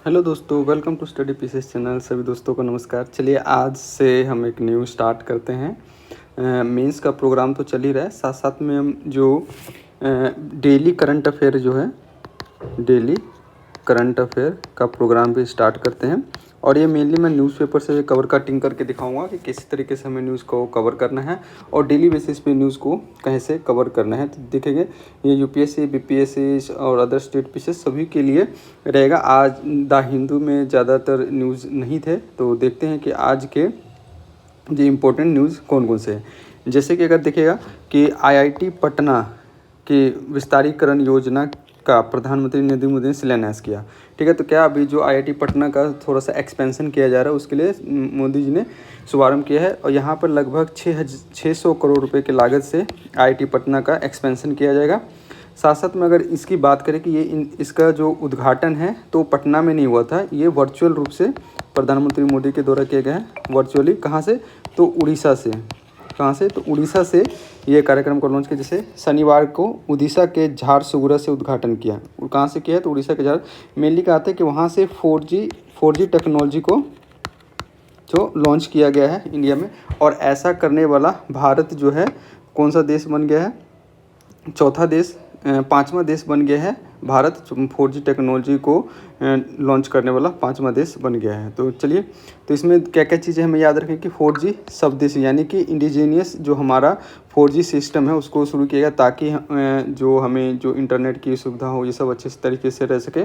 Hello दोस्तों, welcome to study pieces channel. सभी दोस्तों को नमस्कार। चलिए आज से हम एक न्यू स्टार्ट करते हैं। मेंस का प्रोग्राम तो चल ही रहा है, साथ साथ में हम जो डेली करंट अफेयर जो है डेली करंट अफेयर का प्रोग्राम भी स्टार्ट करते हैं। और ये मेनली मैं न्यूज़पेपर से कवर कटिंग करके दिखाऊंगा कि किस तरीके से हमें न्यूज़ को कवर करना है और डेली बेसिस पे न्यूज़ को कैसे कवर करना है। तो देखेंगे ये यूपीएससी, बीपीएससी और अदर स्टेट पीसेस सभी के लिए रहेगा। आज द हिंदू में ज़्यादातर न्यूज़ नहीं थे, तो देखते हैं कि आज के जो इम्पोर्टेंट न्यूज़ कौन कौन से हैं। जैसे कि अगर देखिएगा कि आईआईटी पटना की विस्तारीकरण योजना का प्रधानमंत्री नरेंद्र मोदी ने शिलान्यास किया। ठीक है, तो क्या अभी जो आईआईटी पटना का थोड़ा सा एक्सपेंशन किया जा रहा है उसके लिए मोदी जी ने शुभारंभ किया है और यहाँ पर लगभग 600 करोड़ रुपए की लागत से आईआईटी पटना का एक्सपेंशन किया जाएगा। साथ साथ में अगर इसकी बात करें कि इसका जो उद्घाटन है तो पटना में नहीं हुआ था, ये वर्चुअल रूप से प्रधानमंत्री मोदी के द्वारा किया गया है। वर्चुअली कहाँ से? तो उड़ीसा से। कहाँ से? तो उड़ीसा से ये कार्यक्रम को लॉन्च किया। जैसे शनिवार को उड़ीसा के झारसुगुड़ा से उद्घाटन किया। कहाँ से किया है? तो उड़ीसा के झार। मेनली कहते हैं कि वहाँ से 4G टेक्नोलॉजी को जो लॉन्च किया गया है इंडिया में। और ऐसा करने वाला भारत जो है कौन सा देश बन गया है? पाँचवा देश बन गया है भारत। 4G टेक्नोलॉजी को लॉन्च करने वाला पाँचवा देश बन गया है। तो चलिए, तो इसमें क्या क्या चीज़ें हमें याद रखें कि 4G स्वदेशी यानी कि इंडिजीनियस जो हमारा 4G सिस्टम है उसको शुरू किया गया ताकि जो हमें जो इंटरनेट की सुविधा हो ये सब अच्छे तरीके से रह सके।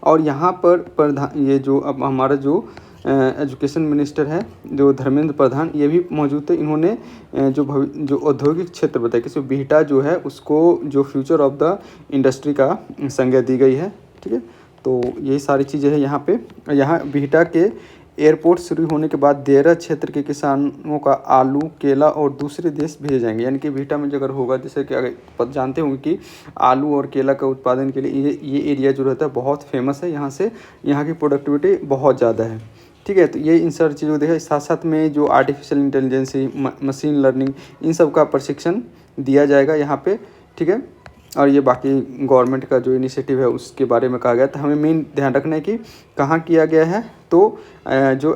और यहाँ पर ये जो अब हमारा जो एजुकेशन मिनिस्टर है जो धर्मेंद्र प्रधान, ये भी मौजूद थे। इन्होंने जो औद्योगिक क्षेत्र बताया कि बिहटा जो है उसको जो फ्यूचर ऑफ द इंडस्ट्री का संज्ञा दी गई है। ठीक है, तो यही सारी चीज़ें हैं यहाँ पे। यहाँ बिहटा के एयरपोर्ट शुरू होने के बाद देरा क्षेत्र के किसानों का आलू, केला और दूसरे देश भेजे जाएंगे। यानी कि बिहटा में अगर होगा, जैसे कि अगर जानते होंगे कि आलू और केला का उत्पादन के लिए ये एरिया जो रहता है बहुत फेमस है। यहाँ से यहाँ की प्रोडक्टिविटी बहुत ज़्यादा है। ठीक है, तो ये इन सारी चीज़ों को देखा। साथ साथ में जो आर्टिफिशियल इंटेलिजेंस, मशीन लर्निंग, इन सब का प्रशिक्षण दिया जाएगा यहाँ पे। ठीक है, और ये बाकी गवर्नमेंट का जो इनिशिएटिव है उसके बारे में कहा गया। तो हमें मेन ध्यान रखना है कि कहाँ किया गया है। तो जो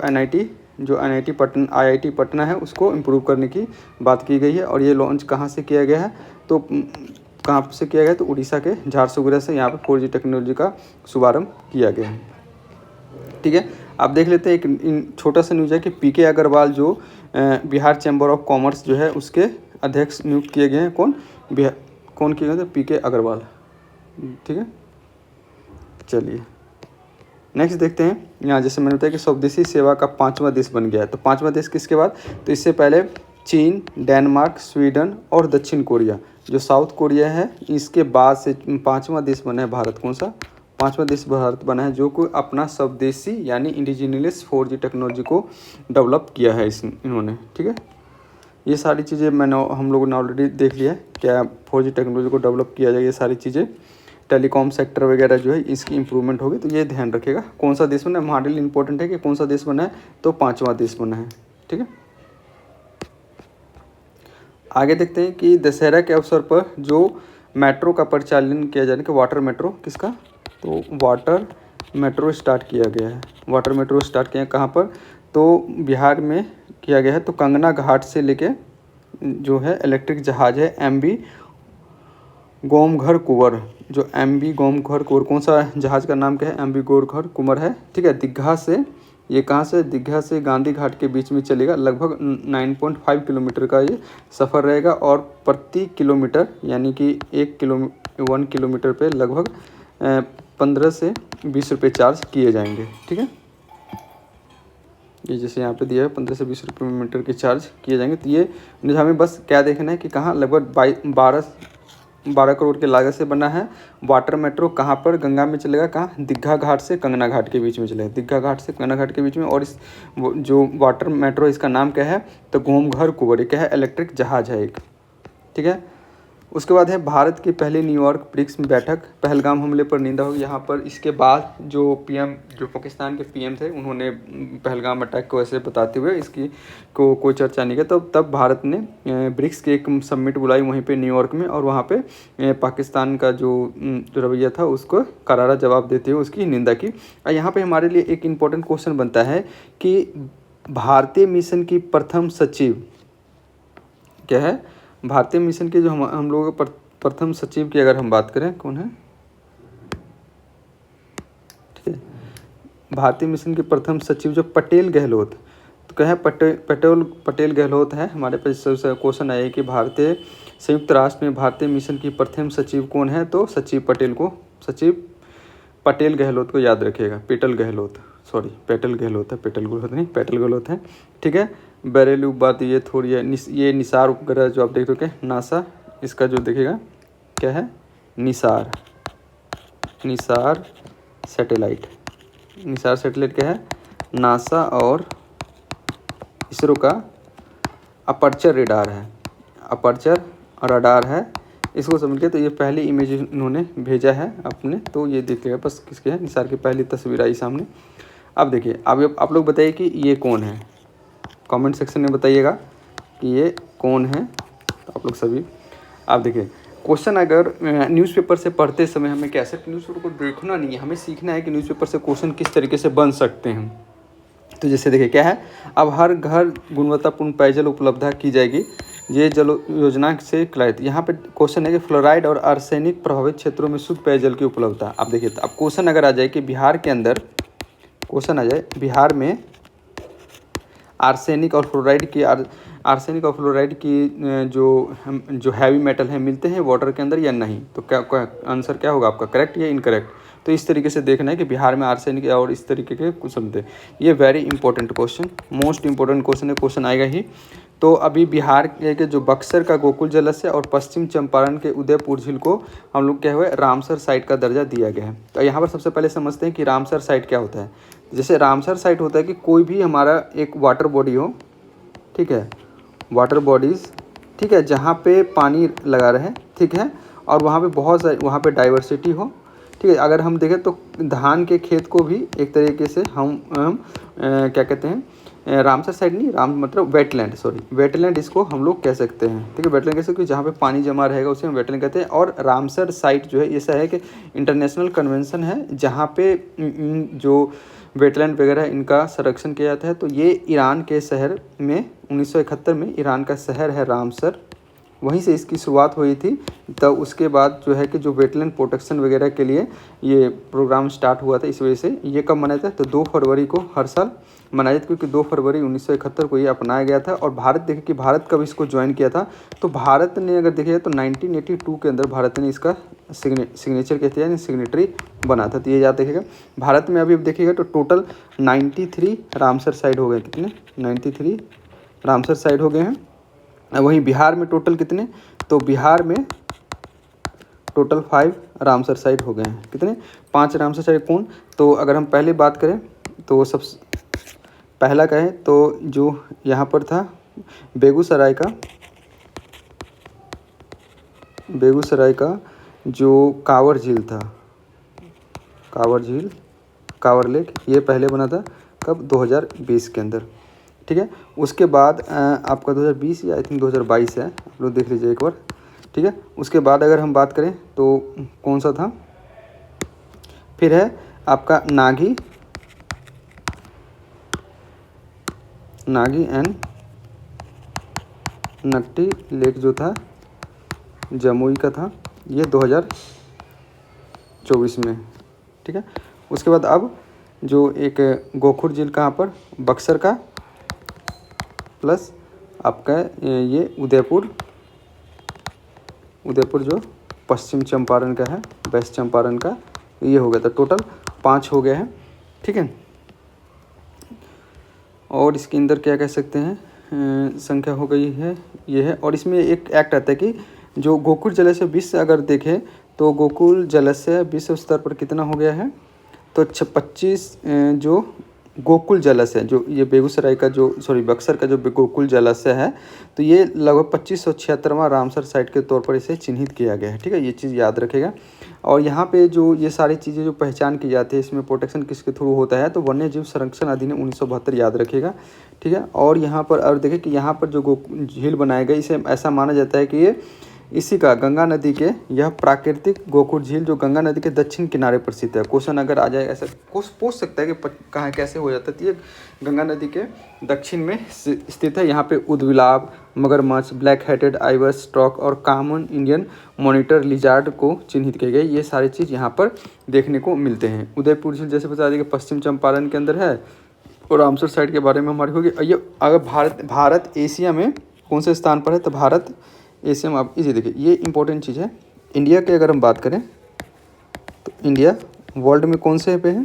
आईआईटी पटना है उसको इम्प्रूव करने की बात की गई है। और ये लॉन्च कहाँ से किया गया है? तो कहाँ से किया गया है? तो उड़ीसा के झारसुगुड़ा से यहाँ पर 4G टेक्नोलॉजी का शुभारम्भ किया गया है। ठीक है, आप देख लेते हैं एक छोटा सा न्यूज़ है कि पीके अग्रवाल जो बिहार चैम्बर ऑफ कॉमर्स जो है उसके अध्यक्ष नियुक्त किए गए हैं। कौन किए गए थे? पीके अग्रवाल। ठीक है, चलिए नेक्स्ट देखते हैं। यहाँ जैसे मैंने बताया कि स्वदेशी सेवा का पाँचवा देश बन गया है। तो पाँचवा देश किसके बाद? तो इससे पहले चीन, डेनमार्क, स्वीडन और दक्षिण कोरिया। जो साउथ कोरिया है इसके बाद से पाँचवा देश बना है भारत। कौन सा? पाँचवा देश भारत बना है जो कोई अपना स्वदेशी यानी इंडिजीनियस 4G टेक्नोलॉजी को डेवलप किया है इन्होंने। ठीक है, ये सारी चीज़ें हम लोगों ने ऑलरेडी देख लिया है क्या 4G टेक्नोलॉजी को डेवलप किया जाए। ये सारी चीज़ें टेलीकॉम सेक्टर वगैरह जो है इसकी इंप्रूवमेंट होगी। तो ये ध्यान रखिएगा कौन सा देश बना है। हमारे लिए इंपॉर्टेंट है कि कौन सा देश बना है, तो पाँचवा देश बना है। ठीक है, आगे देखते हैं कि दशहरा के अवसर पर जो मेट्रो का परिचालन किया जाने का वाटर मेट्रो किसका? तो वाटर मेट्रो स्टार्ट किया गया है। वाटर मेट्रो स्टार्ट किया कहाँ पर? तो बिहार में किया गया है। तो कंगना घाट से लेके जो है इलेक्ट्रिक जहाज है MV गोमघर कुंवर। जो MV गोमघर कुंवर, कौन सा जहाज का नाम क्या है? MV गोमघर कुंवर है। ठीक है, दीघा से, ये कहाँ से? दीघा से गांधी घाट के बीच में चलेगा। लगभग 9.5 किलोमीटर का ये सफ़र रहेगा और प्रति किलोमीटर यानी कि 1 किलोमीटर पे लगभग 15 से 20 रुपये चार्ज किए जाएंगे। ठीक है, ये जैसे यहाँ पे दिया है 15 से 20 रुपये मीटर के चार्ज किए जाएंगे। तो ये हमें बस क्या देखना है कि कहाँ लगभग 12 करोड़ के लागत से बना है। वाटर मेट्रो कहाँ पर? गंगा में चलेगा। कहाँ? दीघा घाट से कंगना घाट के बीच में चलेगा। दीघा घाट से कंगना घाट के बीच में। और इस जो वाटर मेट्रो इसका नाम क्या है? तो गोमघर कुंवर। ये क्या है? इलेक्ट्रिक जहाज है एक। ठीक है, उसके बाद है भारत की पहली न्यूयॉर्क ब्रिक्स में बैठक, पहलगाम हमले पर निंदा हुई। यहाँ पर इसके बाद जो पीएम, जो पाकिस्तान के पीएम थे, उन्होंने पहलगाम अटैक को ऐसे बताते हुए इसकी को कोई चर्चा नहीं किया। तो तब भारत ने ब्रिक्स की एक समिट बुलाई वहीं पे न्यूयॉर्क में, और वहाँ पे पाकिस्तान का जो रवैया था उसको करारा जवाब देते हुए उसकी निंदा की। और यहाँ पे हमारे लिए एक इम्पोर्टेंट क्वेश्चन बनता है कि भारतीय मिशन की प्रथम सचिव क्या है? भारतीय मिशन के जो हम लोगों के प्रथम सचिव की अगर हम बात करें, कौन है? ठीक है, भारतीय मिशन के प्रथम सचिव जो पटेल गहलोत, तो क्या है? पटेल गहलोत है। हमारे पास क्वेश्चन आया कि भारतीय संयुक्त राष्ट्र में भारतीय मिशन की प्रथम सचिव कौन है? तो सचिव पटेल गहलोत को याद रखिएगा। पेटल गहलोत है। ठीक है, बरेली बात ये थोड़ी है। ये निसार उपग्रह जो आप देख रहे हैं नासा, इसका जो देखिएगा क्या है? निसार सैटेलाइट क्या है? नासा और इसरो का अपर्चर रडार है। इसको समझ के तो ये पहली इमेज इन्होंने भेजा है अपने, तो ये देखिएगा बस किसके है? निसार की पहली तस्वीर आई सामने। अब देखिए, अब आप लोग बताइए कि ये कौन है? कमेंट सेक्शन में बताइएगा कि ये कौन है। तो आप लोग सभी, आप देखिए क्वेश्चन अगर न्यूज़पेपर से पढ़ते समय हमें कैसे न्यूज़पेपर को देखना नहीं है, हमें सीखना है कि न्यूज़पेपर से क्वेश्चन किस तरीके से बन सकते हैं। तो जैसे देखिए क्या है, अब हर घर गुणवत्तापूर्ण पेयजल उपलब्धता की जाएगी, ये जल योजना से क्लाइट। यहाँ पे क्वेश्चन है कि फ्लोराइड और आर्सेनिक प्रभावित क्षेत्रों में शुद्ध पेयजल की उपलब्धता। अब देखिए, अब क्वेश्चन अगर आ जाए कि बिहार के अंदर क्वेश्चन आ जाए, बिहार में आर्सेनिक और फ्लोराइड की जो हैवी मेटल है मिलते हैं वाटर के अंदर या नहीं, तो क्या आंसर क्या होगा आपका? करेक्ट या इनकरेक्ट? तो इस तरीके से देखना है कि बिहार में आर्सेनिक और इस तरीके के कुछ मिलते। ये very important question, most important question है, क्वेश्चन आएगा ही। तो अभी बिहार के जो बक्सर का गोकुल जलाशय और पश्चिम चंपारण के उदयपुर झील को हम लोग क्या हुआ, रामसर साइट का दर्जा दिया गया है। तो यहाँ पर सबसे पहले समझते हैं कि रामसर साइट क्या होता है। जैसे रामसर साइट होता है कि कोई भी हमारा एक वाटर बॉडी हो, ठीक है, वाटर बॉडीज़, ठीक है, जहाँ पे पानी लगा रहे, ठीक है, और वहाँ पे बहुत सारी वहाँ पे डाइवर्सिटी हो, ठीक है। अगर हम देखें तो धान के खेत को भी एक तरीके से हम क्या कहते हैं, रामसर साइड नहीं, राम मतलब वेटलैंड इसको हम लोग कह सकते हैं, ठीक है। वेटलैंड कैसे, कि जहाँ पे पानी जमा रहेगा उसे हम वेटलैंड कहते हैं। और रामसर साइट जो है ऐसा है कि इंटरनेशनल कन्वेंशन है जहाँ पे जो वेटलैंड वगैरह इनका संरक्षण किया जाता है। तो ये ईरान के शहर में 1971 में ईरान का शहर है रामसर, वहीं से इसकी शुरुआत हुई थी। तब उसके बाद जो है कि जो वेटलैंड प्रोटेक्शन वगैरह के लिए ये प्रोग्राम स्टार्ट हुआ था, इस वजह से ये कब मनाया था, तो 2 फरवरी को हर साल मनाया जाता, क्योंकि 2 फरवरी 1971 को ये अपनाया गया था। और भारत देखे कि भारत कब इसको ज्वाइन किया था, तो भारत ने अगर देखिए तो 1982 के अंदर भारत ने इसका सिग्नेचर कहते हैं, सिग्नेटरी बना था। तो ये याद देखिएगा। भारत में अभी देखिएगा तो टोटल 93 रामसर साइट हो गए। कितने? 93 रामसर साइट हो गए हैं। वहीं बिहार में टोटल कितने, तो बिहार में टोटल 5 रामसर साइट हो गए हैं। कितने? 5 रामसर साइट। कौन? तो अगर हम पहले बात करें तो सबसे पहला का है, तो जो यहाँ पर था बेगूसराय का जो कांवर झील था, कांवर लेक, ये पहले बना था कब? 2020 के अंदर, ठीक है। उसके बाद आपका 2020 या आई थिंक 2022 है, आप लोग देख लीजिए एक बार, ठीक है। उसके बाद अगर हम बात करें तो कौन सा था, फिर है आपका नागी एंड नक्टी लेक जो था जमुई का था, ये 2024 में, ठीक है। उसके बाद अब जो एक गोखुर झील कहाँ पर, बक्सर का, प्लस आपका ये उदयपुर जो पश्चिम चंपारण का है, वेस्ट चंपारण का, ये हो गया था। टोटल 5 हो गए हैं, ठीक है। और इसके अंदर क्या कह सकते हैं, संख्या हो गई है, ये है। और इसमें एक एक्ट आता है कि जो गोकुल जलाशय विश्व अगर देखें तो गोकुल जलाशय विश्व स्तर पर कितना हो गया है, तो 25 जो गोकुल जलाशय, जो ये बेगूसराय का जो बक्सर का जो गोकुल जलाशय है, तो ये लगभग 2576वां रामसर साइट के तौर पर इसे चिन्हित किया गया है। ठीक है, ये चीज़ याद रखेगा। और यहाँ पे जो ये सारी चीज़ें जो पहचान की जाती है, इसमें प्रोटेक्शन किसके थ्रू होता है, तो वन्य जीव संरक्षण अधिनियम 1972 याद रखेगा। ठीक है, और यहाँ पर और देखिए कि यहाँ पर जो झील बनाया गया, इसे ऐसा माना जाता है कि ये इसी का गंगा नदी के यह प्राकृतिक गोकुल झील जो गंगा नदी के दक्षिण किनारे पर स्थित है। क्वेश्चन अगर आ जाए ऐसा पूछ सकता है कि कहाँ कैसे हो जाता है, तो ये गंगा नदी के दक्षिण में स्थित है। यहाँ पे उदबिलाव, मगरमच्छ, ब्लैक हेडेड आइवर स्ट्रॉक और कॉमन इंडियन मॉनिटर लिजार्ड को चिन्हित किए गए। ये सारी चीज़ यहाँ पर देखने को मिलते हैं। उदयपुर झील जैसे बता दें कि पश्चिम चंपारण के अंदर है, और रामसर साइट के बारे में हमारी होगी। ये अगर भारत एशिया में कौन से स्थान पर है, तो भारत एशिया में आप इसे देखिए, ये इंपॉर्टेंट चीज़ है। इंडिया की अगर हम बात करें तो इंडिया वर्ल्ड में कौन से पे है,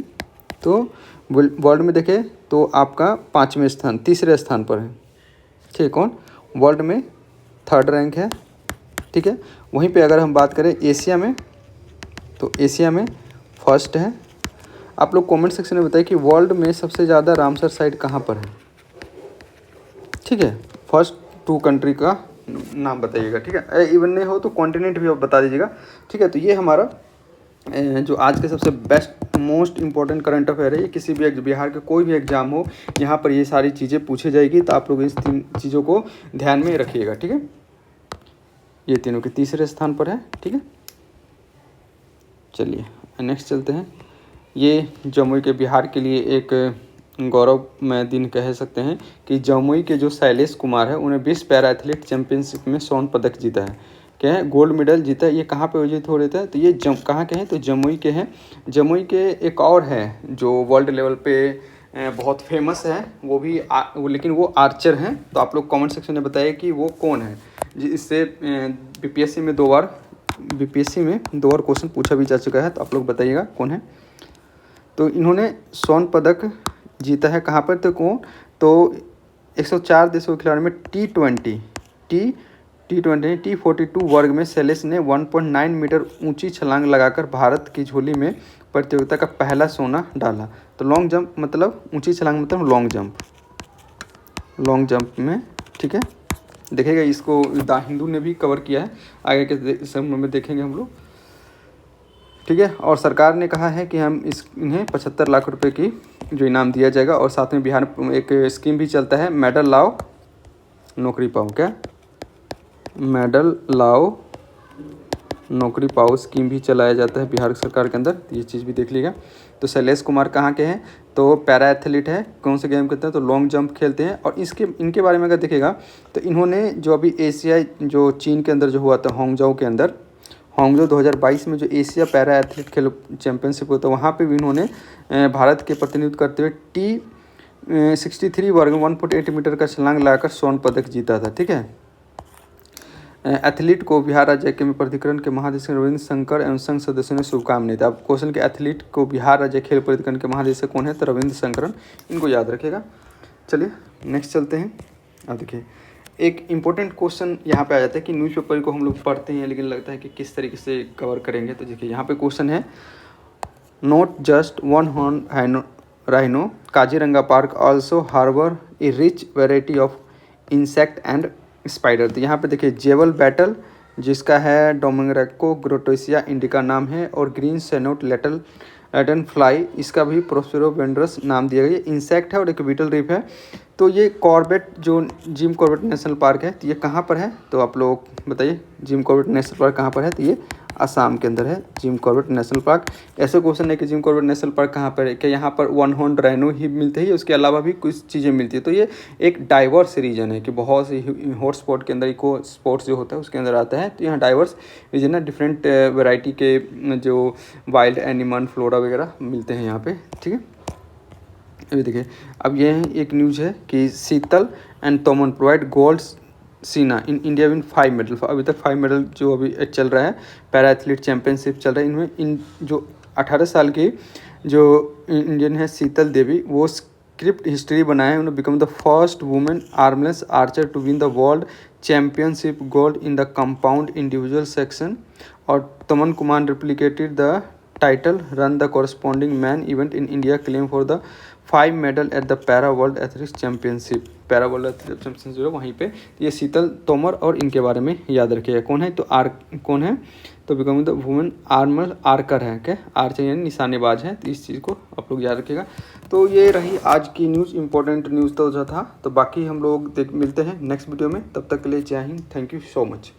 तो वर्ल्ड में देखें तो आपका 5वें स्थान, तीसरे स्थान पर है। ठीक है, कौन वर्ल्ड में 3rd रैंक है। ठीक है, वहीं पे अगर हम बात करें एशिया में, तो एशिया में 1st है। आप लोग कमेंट सेक्शन में बताइए कि वर्ल्ड में सबसे ज़्यादा रामसर साइट कहाँ पर है। ठीक है, फर्स्ट 2 कंट्री का नाम बताइएगा। ठीक है, इवन नहीं हो तो कॉन्टिनेंट भी आप बता दीजिएगा। ठीक है, तो ये हमारा जो आज के सबसे best most important current affair है। ये किसी भी बिहार के कोई भी एग्जाम हो, यहाँ पर ये सारी चीज़ें पूछी जाएगी, तो आप लोग इस 3 चीज़ों को ध्यान में रखिएगा। ठीक है, ये तीनों के तीसरे स्थान पर है। ठीक है, चलिए नेक्स्ट चलते हैं। ये जमुई के बिहार के लिए एक गौरवमय दिन कह सकते हैं कि जमुई के जो शैलेश कुमार है, उन्हें 20 पैरा एथलीट चैंपियनशिप में स्वर्ण पदक जीता है। क्या है, गोल्ड मेडल जीता है। ये कहाँ पे आयोजित हो रहे थे, तो ये कहाँ के हैं, तो जमुई के हैं। जमुई के एक और हैं जो वर्ल्ड लेवल पे बहुत फेमस है, वो भी लेकिन वो आर्चर हैं। तो आप लोग कमेंट सेक्शन में बताइए कि वो कौन है। इससे बीपीएससी में 2 बार क्वेश्चन पूछा भी जा चुका है, तो आप लोग बताइएगा कौन है। तो इन्होंने स्वर्ण पदक जीता है कहाँ पर, तो कौन, तो 104 देशों के खिलाड़ियों में T42 वर्ग में शैलेश ने 1.9 मीटर ऊंची छलांग लगाकर भारत की झोली में प्रतियोगिता का पहला सोना डाला। तो लॉन्ग जंप मतलब ऊंची छलांग मतलब लॉन्ग जंप में। ठीक है, देखेगा इसको द हिंदू ने भी कवर किया है, आगे के समय में देखेंगे हम लोग। ठीक है, और सरकार ने कहा है कि हम इन्हें 75 लाख रुपए की जो इनाम दिया जाएगा। और साथ में बिहार में एक स्कीम भी चलता है, मेडल लाओ नौकरी पाओ। क्या, मेडल लाओ नौकरी पाओ स्कीम भी चलाया जाता है बिहार सरकार के अंदर, ये चीज़ भी देख लीजिएगा। तो शैलेश कुमार कहाँ के हैं, तो पैरा एथलीट है। कौन से गेम खेलते हैं, तो लॉन्ग जंप खेलते हैं। और इनके बारे में अगर देखेगा तो इन्होंने जो अभी एशियाई जो चीन के अंदर जो हुआ था हांगझोउ 2022 में जो एशिया पैरा एथलीट खेल चैंपियनशिप होता है, वहाँ पे भी इन्होंने भारत के प्रतिनिधित्व करते हुए T63 वर्ग में 1.8 मीटर का छलांग लगाकर स्वर्ण पदक जीता था। ठीक है, एथलीट को बिहार राज्य के प्राधिकरण के महानिदेशक रविंद्र शंकर एवं संघ सदस्यों ने शुभकामनाएं दी। अब क्वेश्चन के एथलीट को बिहार राज्य खेल प्राधिकरण के महानिदेशक कौन है, तो रविंद्र शंकरन, इनको याद रखेगा। चलिए नेक्स्ट चलते हैं। अब देखिए एक इम्पोर्टेंट क्वेश्चन यहाँ पे आ जाता है कि न्यूज़पेपर को हम लोग पढ़ते हैं, लेकिन लगता है कि किस तरीके से कवर करेंगे। तो देखिए यहाँ पे क्वेश्चन है, not just one horn rhino, Kaziranga park also harbour a rich variety of insect and spider. तो यहाँ पे देखिए जेवल बैटल जिसका है डोमिंगरेको ग्रोटोसिया इंडिका नाम है, और ग्रीन सेनोट लेटन फ्लाई इसका भी प्रोस्पेरो वेंड्रस नाम दिया गया। ये इंसेक्ट है और एक बीटल रीफ है। तो ये कॉर्बेट जो जिम कॉर्बेट नेशनल पार्क है, तो ये कहाँ पर है, तो आप लोग बताइए जिम कॉर्बेट नेशनल पार्क कहाँ पर है, तो ये असम के अंदर है जिम कॉर्बेट नेशनल पार्क। ऐसे क्वेश्चन है कि जिम कॉर्बेट नेशनल पार्क कहाँ पर है, क्या यहाँ पर वन हॉर्न राइनो ही मिलते हैं, उसके अलावा भी कुछ चीज़ें मिलती है। तो ये एक डाइवर्स रीजन है कि बहुत सी हॉट स्पॉट के अंदर इको स्पोर्ट्स जो होता है उसके अंदर आता है। तो यहाँ डाइवर्स रीजन है, डिफरेंट वेराइटी के जो वाइल्ड एनिमल फ्लोरा वगैरह मिलते हैं यहाँ पे। ठीक है, अभी देखिए अब ये एक न्यूज़ है कि शीतल एंड तोमन प्रोवाइड गोल्ड सीना इन इंडिया विन 5 मेडल। अभी तक 5 मेडल जो अभी चल रहा है, पैरा एथलीट चैंपियनशिप चल रहा है, इनमें इन जो 18 साल की जो इंडियन है शीतल देवी, वो स्क्रिप्ट हिस्ट्री बनाए। उन्होंने become the first women armless archer to win the world championship gold in the compound individual section. और Taman Kumar replicated the title run the corresponding man event in India claim for the 5 medal at the para world athletics championship. Para world athletics championship जो वहीं पे, तो ये शीतल तोमर और इनके बारे में याद रखिएगा। कौन है? तो कौन है? तो बिकम द वुमेन आर्मर आर्कर है, क्या आर्चर यानी निशानेबाज है। तो इस चीज़ को आप लोग याद रखिएगा। तो ये रही आज की न्यूज़, इंपॉर्टेंट न्यूज़ तो जो था। तो बाकी हम लोग मिलते हैं नेक्स्ट वीडियो में। तब तक के लिए जय Hind, thank you so much.